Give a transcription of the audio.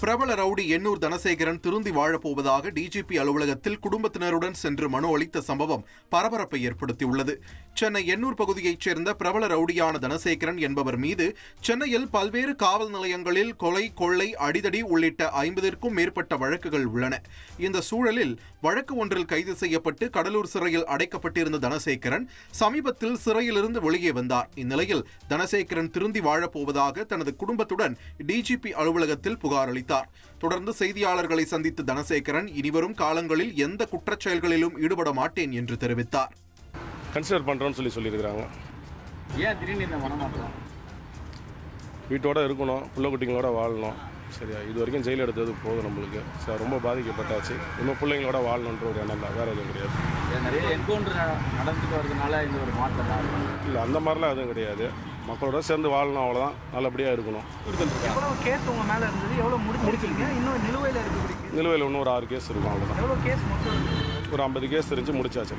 பிரபல ரவுடி எண்ணூர் தனசேகரன் திருந்தி வாழப்போவதாக டிஜிபி அலுவலகத்தில் குடும்பத்தினருடன் சென்று மனு அளித்த சம்பவம் பரபரப்பை ஏற்படுத்தியுள்ளது. சென்னை எண்ணூர் பகுதியைச் சேர்ந்த பிரபல ரவுடியான தனசேகரன் என்பவர் மீது சென்னையில் பல்வேறு காவல் நிலையங்களில் கொலை, கொள்ளை, அடிதடி உள்ளிட்ட 50ற்கும் மேற்பட்ட வழக்குகள் உள்ளன. இந்த சூழலில் வழக்கு ஒன்றில் கைது செய்யப்பட்டு கடலூர் சிறையில் அடைக்கப்பட்டிருந்த தனசேகரன் சமீபத்தில் சிறையிலிருந்து வெளியே வந்தார். இந்நிலையில் தனசேகரன் திருந்தி வாழப்போவதாக தனது குடும்பத்துடன் டிஜிபி அலுவலகத்தில் புகார் அளித்தார். தொடர்ந்து செய்தியாளர்களை சந்தித்த தனசேகரன் இனிவரும் காலங்களில் எந்த குற்றச் செயல்களிலும் ஈடுபட மாட்டேன் என்று தெரிவித்தார். கன்சிடர் பண்றோம்னு சொல்லியிருக்கிறாங்க. ஏன் திடீர்னு இந்த மனமாற்றம்? வீட்டோட இருக்கணும், பிள்ளை குட்டிங்களோட வாழணும். சரியா, இது வரைக்கும் ஜெயில் எடுத்தது போதும் நம்மளுக்கு. சரி, ரொம்ப பாதிக்கப்பட்டாச்சு. இன்னும் பிள்ளைங்களோட வாழணுன்ற ஒரு எண்ணம் தான், வேற எதுவும் கிடையாது. நிறைய என்கவுண்டர் நடந்துட்டு வரதுனால இந்த ஒரு மாற்றம் இல்லை, அந்த மாதிரிலாம் எதுவும் கிடையாது. மக்களோட சேர்ந்து வாழணும், அவ்வளோதான். நல்லபடியாக இருக்கணும். எவ்வளவு கேஸ் உங்க மேல இருந்தது? எவ்வளவு முடிச்சிருக்கீங்க? இன்னும் நிலுவையில் இருக்கு? நிலுவையில் இன்னும் ஒரு 6 கேஸ் இருக்கும், அவ்வளோதான். எவ்வளவு கேஸ் மொத்தம்? ஒரு 50 கேஸ் தெரிஞ்சு முடிச்சாச்சு.